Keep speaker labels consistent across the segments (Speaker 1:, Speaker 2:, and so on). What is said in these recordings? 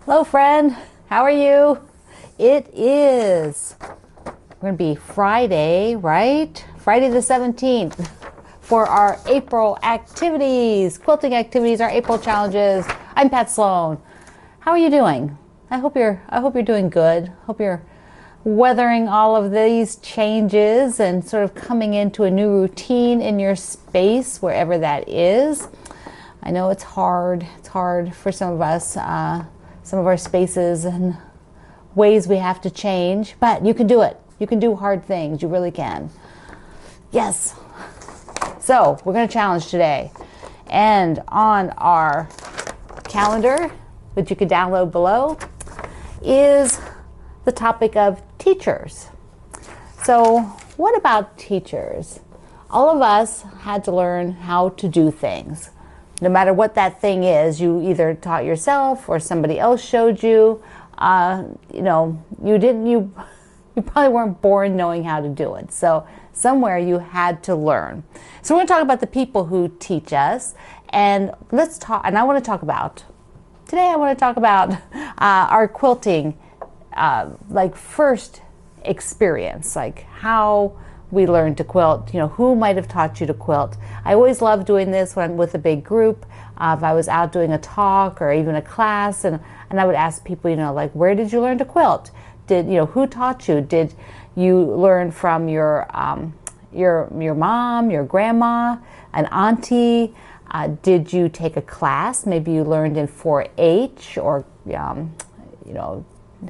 Speaker 1: Hello, friend. How are you? It is going to be Friday, right? Friday the 17th for our April activities, quilting activities, our April challenges. I'm Pat Sloan. How are you doing? I hope you're doing good. Hope you're weathering all of these changes and sort of coming into a new routine in your space, wherever that is. I know it's hard. It's hard for some of us. Some of our spaces and ways we have to change, but you can do it. You can do hard things. You really can. Yes. So we're going to challenge today. And on our calendar, which you can download below, is the topic of teachers. So what about teachers? All of us had to learn how to do things. No matter what that thing is, you either taught yourself or somebody else showed you. You probably weren't born knowing how to do it. So somewhere you had to learn. So we're going to talk about the people who teach us, and I want to talk about our quilting, first experience, like how we learned to quilt, who might have taught you to quilt. I always love doing this when I'm with a big group. If I was out doing a talk or even a class, and I would ask people, where did you learn to quilt? Who taught you? Did you learn from your mom, your grandma, an auntie? Did you take a class? Maybe you learned in 4-H or,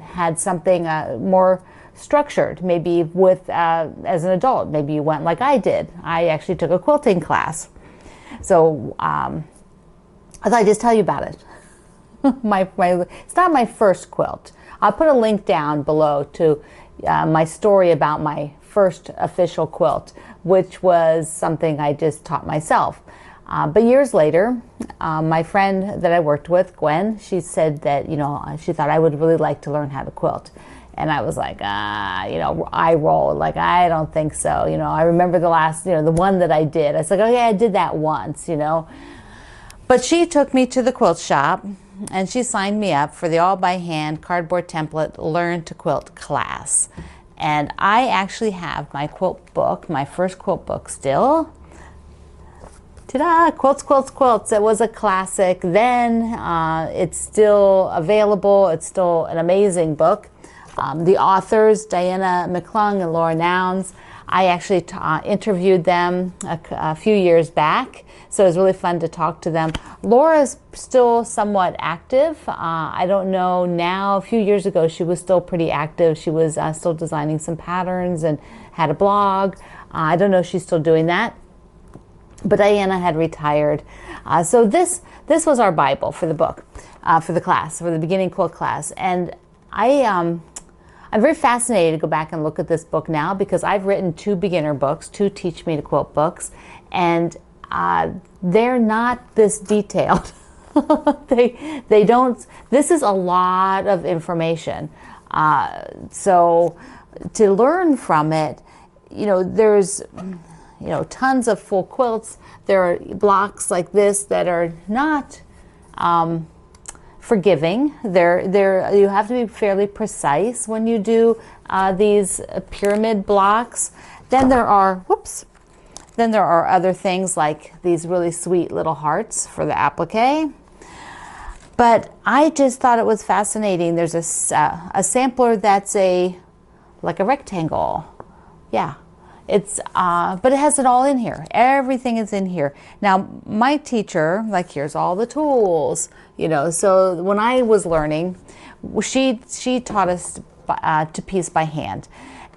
Speaker 1: had something more structured, maybe with as an adult. Maybe you went like I did. I actually took a quilting class. So I thought I'd just tell you about it. It's not my first quilt. I'll put a link down below to my story about my first official quilt, which was something I just taught myself. But years later, my friend that I worked with, Gwen, she said that, she thought I would really like to learn how to quilt. And I was like, I rolled, like, I don't think so. I remember the last, the one that I did. I was like, oh yeah, I did that once, But she took me to the quilt shop and she signed me up for the all by hand cardboard template Learn to Quilt class. And I actually have my quilt book, my first quilt book still. Ta-da! Quilts, Quilts, Quilts. It was a classic then. It's still available. It's still an amazing book. The authors, Diana McClung and Laura Nouns, I actually interviewed them a few years back, so it was really fun to talk to them. Laura's still somewhat active. I don't know now. A few years ago, she was still pretty active. She was still designing some patterns and had a blog. I don't know if she's still doing that. But Diana had retired. So this was our Bible for the book, for the class, for the beginning quilt class. And I'm very fascinated to go back and look at this book now because I've written 2 beginner books, 2 Teach Me to Quilt books, and they're not this detailed. They don't, this is a lot of information. So to learn from it, there's, tons of full quilts. There are blocks like this that are not forgiving. You have to be fairly precise when you do these pyramid blocks. Then there are other things like these really sweet little hearts for the applique. But I just thought it was fascinating. There's a sampler that's like a rectangle. Yeah. But it has it all in here. Everything is in here. Now, my teacher, here's all the tools, so when I was learning, she taught us to piece by hand.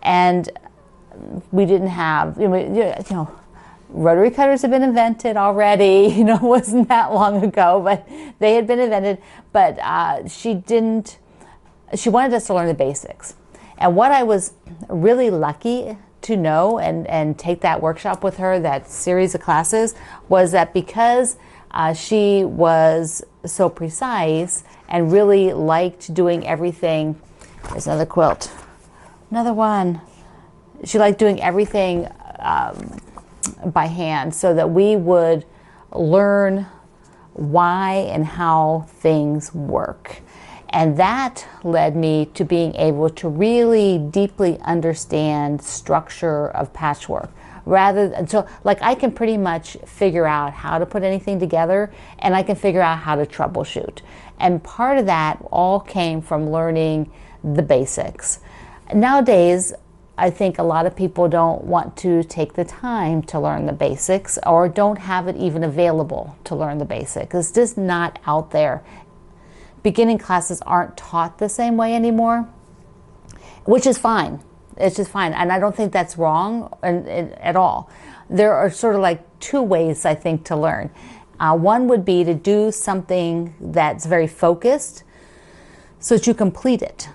Speaker 1: And we didn't have, rotary cutters have been invented already, it wasn't that long ago, but they had been invented. But she wanted us to learn the basics. And what I was really lucky to know and take that workshop with her, that series of classes, was that because she was so precise and really liked doing everything. There's another quilt, another one. She liked doing everything by hand so that we would learn why and how things work. And that led me to being able to really deeply understand structure of patchwork. So like I can pretty much figure out how to put anything together, and I can figure out how to troubleshoot. And part of that all came from learning the basics. Nowadays, I think a lot of people don't want to take the time to learn the basics, or don't have it even available to learn the basics. It's just not out there. Beginning classes aren't taught the same way anymore, which is fine. It's just fine. And I don't think that's wrong at all. There are sort of like two ways, I think, to learn. One would be to do something that's very focused so that you complete it.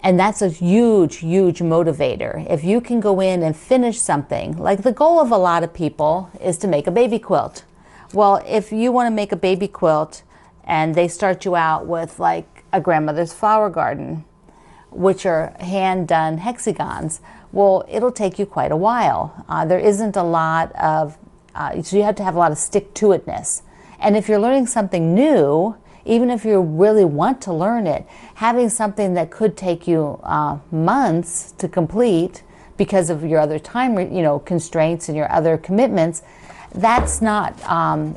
Speaker 1: And that's a huge, huge motivator. If you can go in and finish something, like the goal of a lot of people is to make a baby quilt. Well, if you want to make a baby quilt and they start you out with like a grandmother's flower garden, which are hand-done hexagons, well, it'll take you quite a while. There isn't a lot of, so you have to have a lot of stick-to-itness. And if you're learning something new, even if you really want to learn it, having something that could take you months to complete because of your other time, constraints and your other commitments, that's not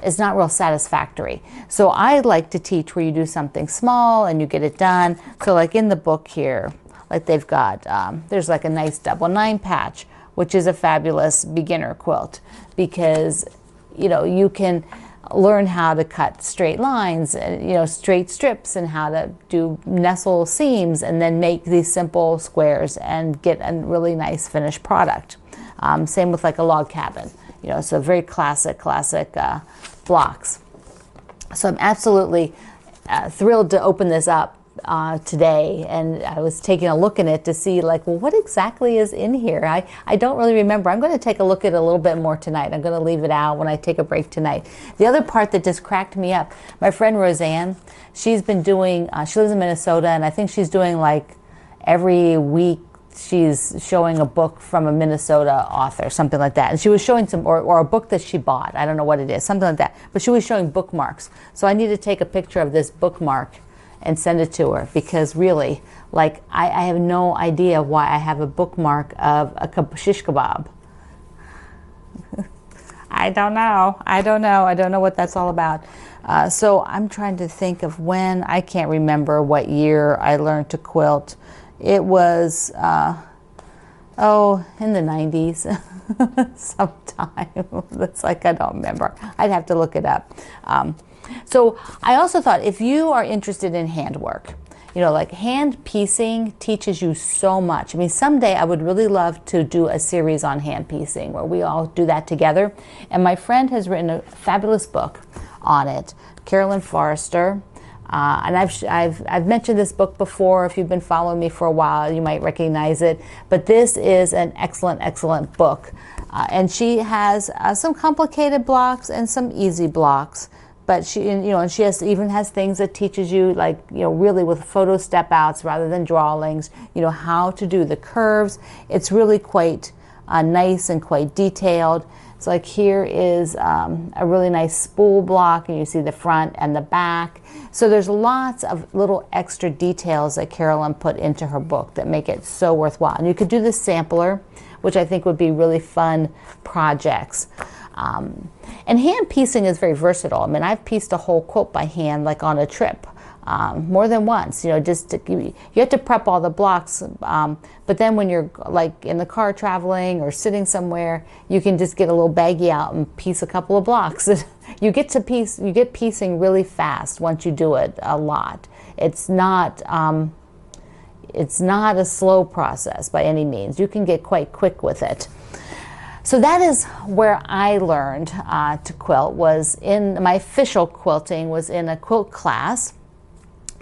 Speaker 1: is not real satisfactory. So I like to teach where you do something small and you get it done. So like in the book here, like they've got there's like a nice double 9 patch, which is a fabulous beginner quilt, because you can learn how to cut straight lines, straight strips, and how to do nestle seams, and then make these simple squares and get a really nice finished product. Same with like a log cabin, so very classic blocks. So I'm absolutely thrilled to open this up today, and I was taking a look in it to see like, well, what exactly is in here? I don't really remember. I'm going to take a look at it a little bit more tonight. I'm going to leave it out when I take a break tonight. The other part that just cracked me up, my friend Roseanne, she's been doing, she lives in Minnesota, and I think she's doing like every week she's showing a book from a Minnesota author, something like that. And she was showing some, or a book that she bought. I don't know what it is, something like that. But she was showing bookmarks. So I need to take a picture of this bookmark and send it to her, because really, like, I have no idea why I have a bookmark of a shish kebab. I don't know what that's all about. So I'm trying to think of when. I can't remember what year I learned to quilt. It was, in the 90s, sometime. It's like, I don't remember. I'd have to look it up. So I also thought, if you are interested in handwork, like hand piecing teaches you so much. I mean, someday I would really love to do a series on hand piecing where we all do that together. And my friend has written a fabulous book on it, Carolyn Forrester. And I've mentioned this book before. If you've been following me for a while, you might recognize it. But this is an excellent book. And she has some complicated blocks and some easy blocks. But she, and she even has things that teaches you, like, really with photo step outs rather than drawings, how to do the curves. It's really quite nice and quite detailed. So like here is a really nice spool block, and you see the front and the back. So there's lots of little extra details that Carolyn put into her book that make it so worthwhile. And you could do the sampler, which I think would be really fun projects. And hand piecing is very versatile. I mean, I've pieced a whole quilt by hand, like on a trip, more than once. You have to prep all the blocks, but then when you're like in the car traveling or sitting somewhere, you can just get a little baggie out and piece a couple of blocks. You get piecing really fast once you do it a lot. It's not a slow process by any means. You can get quite quick with it. So that is where I learned to quilt, was in my official quilting, was in a quilt class.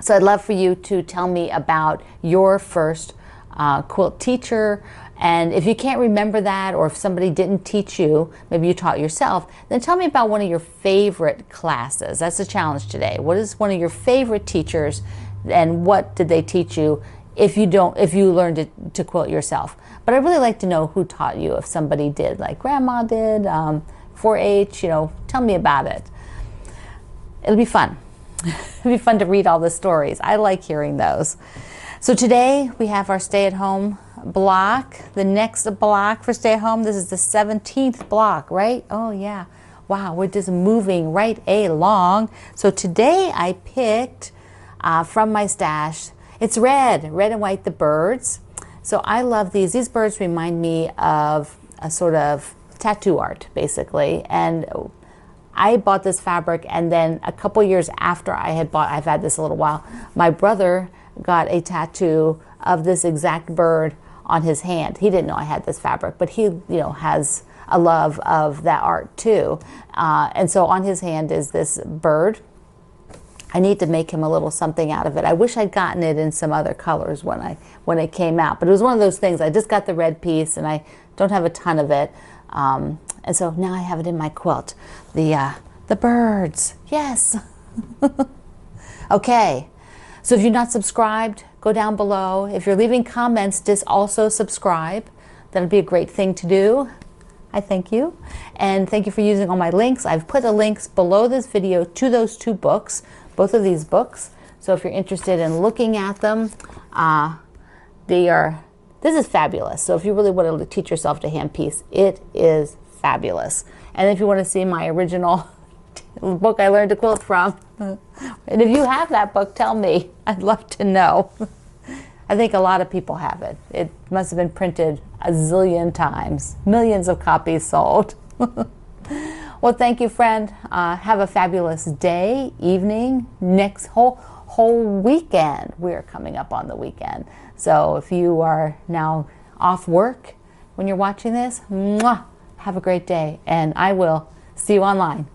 Speaker 1: So I'd love for you to tell me about your first quilt teacher. And if you can't remember that, or if somebody didn't teach you, maybe you taught yourself, then tell me about one of your favorite classes. That's the challenge today. What is one of your favorite teachers, and what did they teach you if you learned to quilt yourself? But I'd really like to know who taught you, if somebody did, like Grandma did, 4-H, tell me about it. It'll be fun. It'd be fun to read all the stories. I like hearing those. So today we have our stay-at-home block. The next block for stay-at-home, this is the 17th block, right? Oh yeah. Wow, we're just moving right along. So today I picked from my stash, it's red and white, the birds. So I love these. These birds remind me of a sort of tattoo art, basically. And I bought this fabric, and then a couple years after I've had this a little while, my brother got a tattoo of this exact bird on his hand. He didn't know I had this fabric, but he, has a love of that art too. And so on his hand is this bird. I need to make him a little something out of it. I wish I'd gotten it in some other colors when it came out, but it was one of those things. I just got the red piece, and I don't have a ton of it. And so now I have it in my quilt. The birds, yes. Okay, so if you're not subscribed, go down below. If you're leaving comments, just also subscribe. That'd be a great thing to do. I thank you. And thank you for using all my links. I've put the links below this video to those two books, both of these books. So if you're interested in looking at them, this is fabulous. So if you really want to teach yourself to hand piece, it is fabulous. And if you want to see my original book I learned to quilt from, and if you have that book, tell me. I'd love to know. I think a lot of people have it. It must have been printed a zillion times. Millions of copies sold. Well, thank you, friend. Have a fabulous day, evening, next whole weekend. We're coming up on the weekend. So if you are now off work when you're watching this, mwah, have a great day. And I will see you online.